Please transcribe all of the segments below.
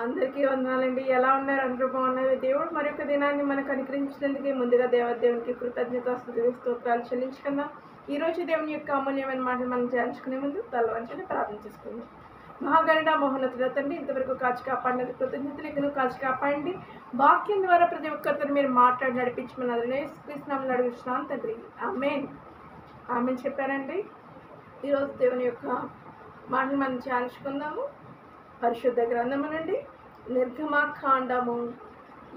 అందరికీ వందనాలండి. ఎలా ఉన్నారు? అందరూ బాగున్నారు. దేవుడు మరొక దినాన్ని మనకు అనుగ్రహించినందుకే ముందుగా దేవదేవునికి కృతజ్ఞతాస్తుతులు స్తోత్రాలు చెల్లించుకుందాం. ఈరోజు దేవుని యొక్క అమూల్యమైన మాటలు మనం ధ్యానించుకునే ముందు తల వంచని ప్రార్థన చేసుకుందాం. మహాగరుడ మహోన్నతుడ తండ్రి, ఇంతవరకు కాచి కాపాడినందుకు కృతజ్ఞతలు. ఇకను కాచి కాపాడండి. వాక్యం ద్వారా ప్రతి ఒక్కరితో మీరు మాట్లాడి నడిపించమని యేసుక్రీస్తునామములో అడుగుతున్నాను తండ్రి. ఆమేన్. ఆమేన్ చెప్పారండి. ఈరోజు దేవుని యొక్క మాటలు మనం ధ్యానించుకుందాము. పరిశుద్ధ గ్రంథము నుండి నిర్గమకాండము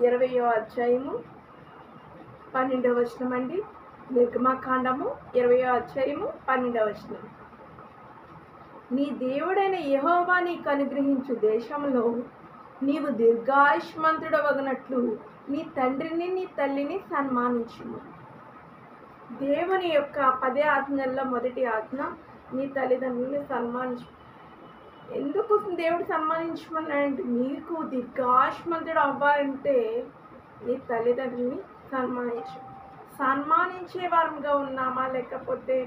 20వ అధ్యాయము 12వ వచనం అండి. నిర్గమకాండము 20వ అధ్యాయము 12వ వచనం. నీ దేవుడైన యెహోవా నీకు అనుగ్రహించు దేశంలో నీవు దీర్ఘాయుష్మంతుడవగునట్లు నీ తండ్రిని నీ తల్లిని సన్మానించుము. దేవుని యొక్క 10 ఆజ్ఞల్లో మొదటి ఆజ్ఞ నీ తల్లిదండ్రులని సన్మానించు. ఎందుకు దేవుడు సన్మానించమన్నాడంటే, నీకు దీర్ఘాయుష్మంతుడు అవ్వాలంటే నీ తల్లిదండ్రులని సన్మానించే వారముగా ఉన్నామా, లేకపోతే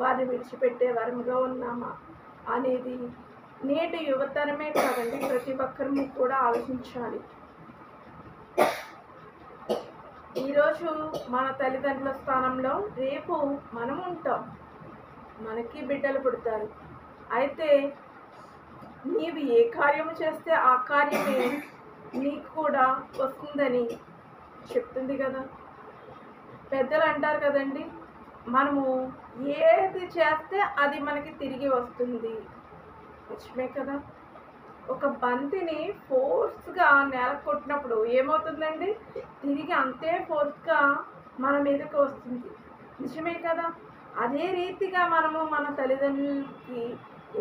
వారిని విడిచిపెట్టే వారముగా ఉన్నామా అనేది నేటి యువతరమే కాదండి, ప్రతి ఒక్కరము కూడా ఆలోచించాలి. ఈరోజు మన తల్లిదండ్రుల స్థానంలో రేపు మనం ఉంటాం. మనకి బిడ్డలు పుడతారు. అయితే నీవు ఏ కార్యము చేస్తే ఆ కార్యమే నీకు కూడా వస్తుందని చెప్తుంది కదా. పెద్దలు అంటారు కదండి, మనము ఏది చేస్తే అది మనకి తిరిగి వస్తుంది. నిజమే కదా. ఒక బంతిని ఫోర్స్గా నేల కొట్టినప్పుడు ఏమవుతుందండి, తిరిగి అంతే ఫోర్స్గా మన మీదకి వస్తుంది. నిజమే కదా. అదే రీతిగా మనము మన తల్లిదండ్రులకి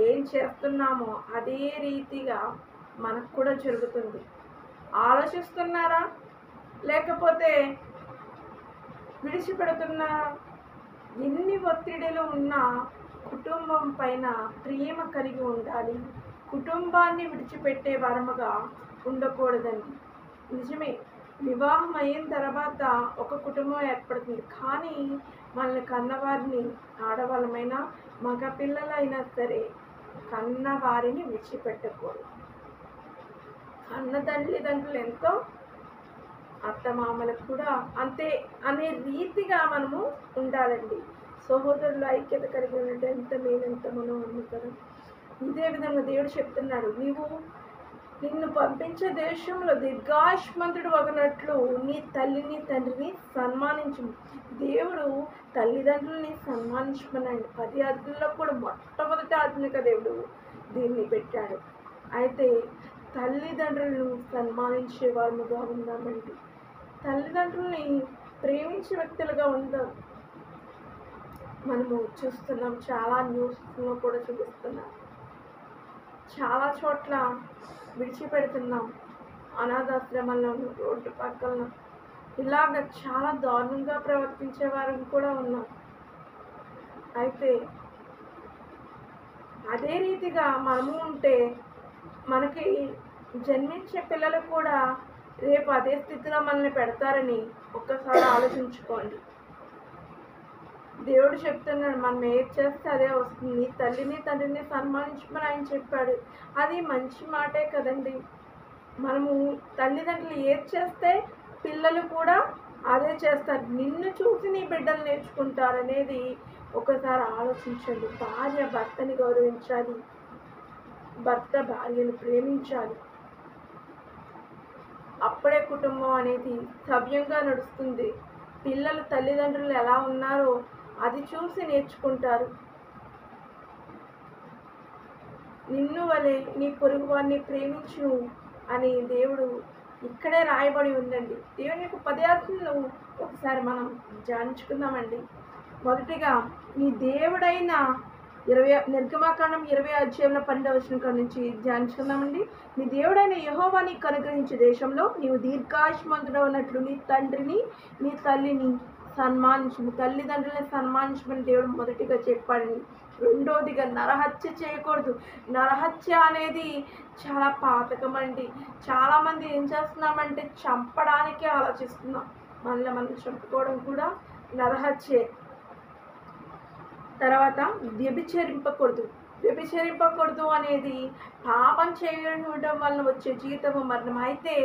ఏం చేస్తున్నామో అదే రీతిగా మనకు కూడా జరుగుతుంది. ఆలోచిస్తున్నారా, లేకపోతే విడిచిపెడుతున్నారా? ఎన్ని ఒత్తిడిలు ఉన్నా కుటుంబం పైన ప్రేమ కలిగి ఉండాలి. కుటుంబాన్ని విడిచిపెట్టే వరముగా ఉండకూడదండి. నిజమే, వివాహం అయిన తర్వాత ఒక కుటుంబం ఏర్పడుతుంది. కానీ మనల్ని కన్నవారిని, ఆడవాళ్ళమైనా మగపిల్లలైనా సరే, కన్నవారిని విడిచిపెట్టకూడదు. కన్న తల్లిదండ్రులు ఎంతో, అత్తమామలకు కూడా అంతే అనే రీతిగా మనము ఉండాలండి. సహోదరుల ఐక్యత కలిగి ఉన్నట్టు ఎంత మేలు, ఎంత మనం ఉంది కదా. ఇదే విధంగా దేవుడు చెప్తున్నాడు, నిన్ను పంపించే దేశంలో దీర్ఘాయుష్మంతుడు అగినట్లు నీ తల్లిని తండ్రిని సన్మానించు. దేవుడు తల్లిదండ్రులని సన్మానించమన్నాడు. 10 ఆజ్ఞల్లో కూడా మొట్టమొదటి ఆజ్ఞగా దేవుడు దీన్ని పెట్టాడు. అయితే తల్లిదండ్రులను సన్మానించే వారుగా ఉందామండి. తల్లిదండ్రుల్ని ప్రేమించే వ్యక్తులుగా ఉందాం. మనము చూస్తున్నాం, చాలా న్యూస్లో కూడా చూపిస్తున్నాం. చాలా చోట్ల విడిచిపెడుతున్నాం. అనాథాశ్రమంలో, రోడ్డు పక్కన ఇలాగ చాలా దారుణంగా ప్రవర్తించే వారు కూడా ఉన్నాం. అయితే అదే రీతిగా మనము ఉంటే మనకి జన్మించే పిల్లలు కూడా రేపు అదే స్థితిలో మనల్ని పెడతారని ఒక్కసారి ఆలోచించుకోండి. దేవుడు చెప్తున్నాడు, మనం ఏది చేస్తే అదే వస్తుంది. తల్లిని తండ్రిని సన్మానించమని ఆయన చెప్పాడు. అది మంచి మాటే కదండి. మనము తల్లిదండ్రులు ఏది చేస్తే పిల్లలు కూడా అదే చేస్తారు. నిన్ను చూసి నీ బిడ్డలు నేర్చుకుంటారనేది ఒకసారి ఆలోచించండి. భార్య భర్తని గౌరవించాలి, భర్త భార్యను ప్రేమించాలి. అప్పుడే కుటుంబం అనేది సవ్యంగా నడుస్తుంది. పిల్లలు తల్లిదండ్రులు ఎలా ఉన్నారో అది చూసి నేర్చుకుంటారు. నిన్ను వలె నీ పొరుగు వారిని ప్రేమించు అని దేవుడు ఇక్కడే రాయబడి ఉందండి. దేవుని యొక్క 10 ఆజ్ఞలు ఒకసారి మనం ధ్యానించుకుందామండి. మొదటిగా నీ దేవుడైన నిర్గమకాండం 20వ అధ్యాయంలో 12వ వచనం కాడ నుంచి ధ్యానించుకుందామండి. నీ దేవుడైన యెహోవా నీకు అనుగ్రహించే దేశంలో నీవు దీర్ఘాయుష్మంతుడు ఉన్నట్లు నీ తండ్రిని నీ తల్లిని సన్మానించు. తల్లిదండ్రులని సన్మానించమని దేవుడు మొదటిగా చెప్పాడండి. రెండోదిగా నరహత్య చేయకూడదు. నరహత్య అనేది చాలా పాతకం అండి. చాలామంది ఏం చేస్తున్నామంటే చంపడానికే ఆలోచిస్తున్నాం. మనం చంపుకోవడం కూడా నరహత్యే. తర్వాత వ్యభిచరింపకూడదు. వ్యభిచరింపకూడదు అనేది పాపం చేయడం వలన వచ్చే జీవితము మరణం. అయితే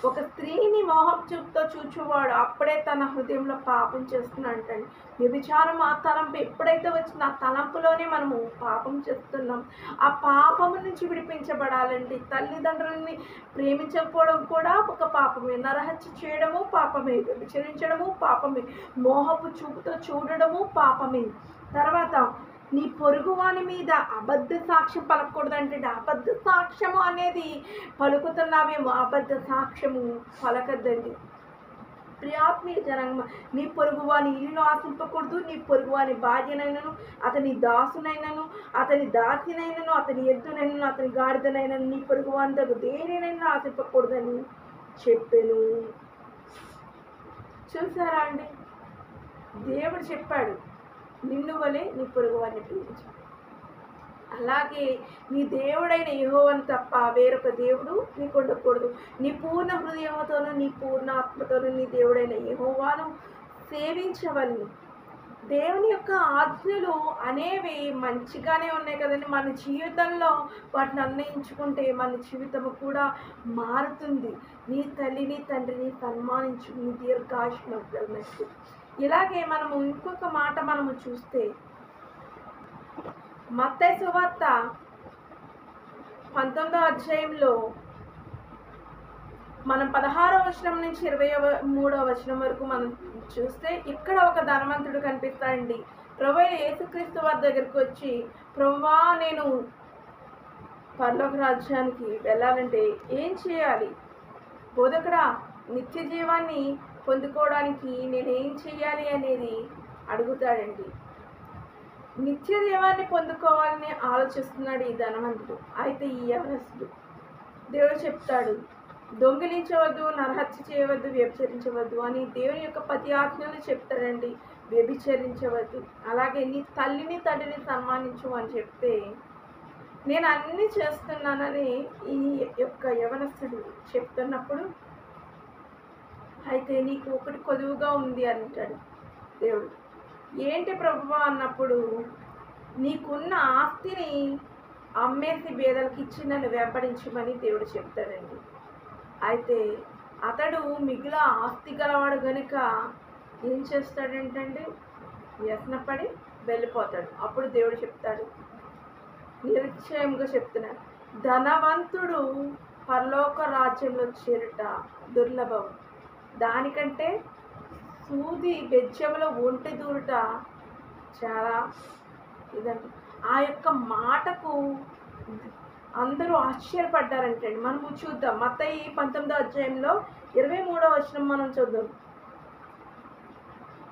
ఒక స్త్రీని మోహం చూపుతో చూచువాడు అప్పుడే తన హృదయంలో పాపం చేస్తున్నాడంటండి. వ్యభిచారం ఆ తలంపు ఎప్పుడైతే వచ్చిందో ఆ తలంపులోనే మనము పాపం చేస్తున్నాం. ఆ పాపము నుంచి విడిపించబడాలండి. తల్లిదండ్రులని ప్రేమించకపోవడం కూడా ఒక పాపమే, నరహత్య చేయడము పాపమే, వ్యభిచరించడము పాపమే, మోహపు చూపుతో చూడడము పాపమే. తర్వాత నీ పొరుగువాని మీద అబద్ధ సాక్ష్యం పలకూడదంటే అబద్ధ సాక్ష్యము అనేది పలుకుతున్నావేమో, అబద్ధ సాక్ష్యము పలకద్దండి. ప్రియాత్మీయ జనంగమ, నీ పొరుగువాని ఇల్లు ఆశింపకూడదు. నీ పొరుగువాని భార్యనైనను, అతని దాసునైనను, అతని దాసినైనను, అతని ఎద్దునైనను, అతని గాడిదనైనను, నీ పొరుగువాని దగ్గర దేనినైనా ఆశింపకూడదని చెప్పాను. చూసారా అండి, దేవుడు చెప్పాడు, నిన్ను వలె నీ పొరుగువారిని ప్రేమించు. అలాగే నీ దేవుడైన యెహోవాను తప్ప వేరొక దేవుడు నీకు ఉండకూడదు. నీ పూర్ణ హృదయంతోనూ నీ పూర్ణ ఆత్మతోనూ నీ దేవుడైన యెహోవాను సేవించవలను. దేవుని యొక్క ఆజ్ఞలు అనేవి మంచిగానే ఉన్నాయి కదండి. మన జీవితంలో వాటిని అన్వయించుకుంటే మన జీవితము కూడా మారుతుంది. నీ తల్లిని తండ్రిని సన్మానించు, నీ దీర్ఘాయుష్మంతులు. ఇలాగే మనము ఇంకొక మాట మనము చూస్తే మత్తయి సువార్త 19వ అధ్యాయంలో మనం 16వ వచనం నుంచి 23వ వచనం వరకు మనం చూస్తే ఇక్కడ ఒక ధనవంతుడు కనిపిస్తాడండి. ప్రభువైన యేసుక్రీస్తు వారి దగ్గరికి వచ్చి, ప్రభువా, నేను పరలోక రాజ్యానికి వెళ్ళాలంటే ఏం చేయాలి? బోధకుడా, నిత్య జీవాన్ని పొందుకోవడానికి నేనేం చేయాలి అనేది అడుగుతాడండి. నిత్య జీవాన్ని పొందుకోవాలని ఆలోచిస్తున్నాడు ఈ ధనవంతుడు. అయితే ఈ యవనస్తుడు, దేవుడు చెప్తాడు, దొంగిలించవద్దు, నరహత్య చేయవద్దు, వ్యభిచరించవద్దు అని దేవుని యొక్క 10 ఆజ్ఞలు చెప్తాడండి. వ్యభిచరించవద్దు, అలాగే నీ తల్లిని తండ్రిని సన్మానించు అని చెప్తే, నేను అన్నీ చేస్తున్నానని ఈ యొక్క యవనస్తుడు చెప్తున్నప్పుడు, అయితే నీకు ఒకటి కొదువుగా ఉంది అంటాడు దేవుడు. ఏంటి ప్రభువా అన్నప్పుడు, నీకున్న ఆస్తిని అమ్మేసి బేదలకు ఇచ్చి నన్ను వెంబడించమని దేవుడు చెప్తాడండి. అయితే అతడు మిగిలిన ఆస్తి గలవాడు కనుక ఏం చేస్తాడంటండి, వ్యసనపడి వెళ్ళిపోతాడు. అప్పుడు దేవుడు చెప్తాడు, నిశ్చయంగా చెప్తున్నాడు, ధనవంతుడు పరలోక రాజ్యంలో చేరుట దుర్లభం, దానికంటే సూది బెజ్జంలో ఒంటె దూరుట చాలా ఇదండి. ఆ యొక్క మాటకు అందరూ ఆశ్చర్యపడ్డారంటండి. మనము చూద్దాం, మత్తయి 19వ అధ్యాయంలో 23వ వచనం మనం చూద్దాం.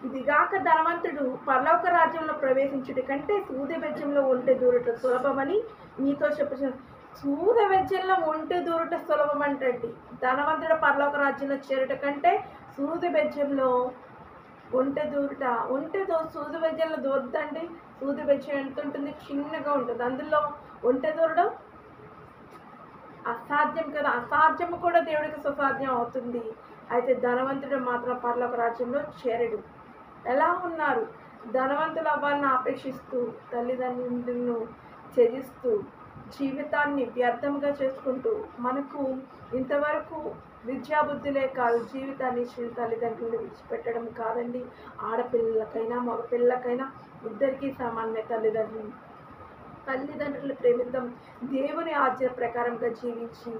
ఇదిగాక ధనవంతుడు పరలోక రాజ్యంలో ప్రవేశించుట కంటే సూది బెజ్జంలో ఒంటె దూరుట సులభమని మీతో చెప్పుచున్నాను. సూది బెజ్జంలో ఒంటె దూరుట సులభం అంటండి. ధనవంతుడు పరలోక రాజ్యంలో చేరుట కంటే సూది బెజ్జంలో ఒంటె దూరుట. సూది బెజ్జంలో దూరద్దండి. సూది బెజ్జం ఎంత ఉంటుంది, చిన్నగా ఉంటుంది. అందులో ఒంటె దూరడం అసాధ్యం కదా. అసాధ్యము కూడా దేవుడికి సుసాధ్యం అవుతుంది. అయితే ధనవంతుడు మాత్రం పరలోక రాజ్యంలో చేరడు. ఎలా ఉన్నారు? ధనవంతులు అవ్వాలని ఆపేక్షిస్తూ, తల్లిదండ్రులను త్యజిస్తూ, జీవితాన్ని వ్యర్థంగా చేసుకుంటూ, మనకు ఇంతవరకు విద్యాబుద్ధులే కాదు, జీవితాన్ని ఇచ్చిన తల్లిదండ్రులను విడిచిపెట్టడం కాదండి. ఆడపిల్లలకైనా మగపిల్లలకైనా ఇద్దరికీ సమానమే. తల్లిదండ్రులు ప్రేమిద్దాం. దేవుని ఆజ్ఞ ప్రకారంగా జీవించి,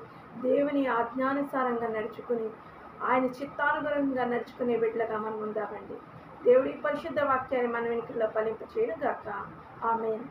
దేవుని ఆజ్ఞానుసారంగా నడుచుకుని, ఆయన చిత్తానుగుణంగా నడుచుకునే బిడ్డలుగా మనం ఉందామండి. దేవుడి పరిశుద్ధ వాక్యాన్ని మన వెనుకల్లో ఫలింప చేయను గాక. ఆమేన్.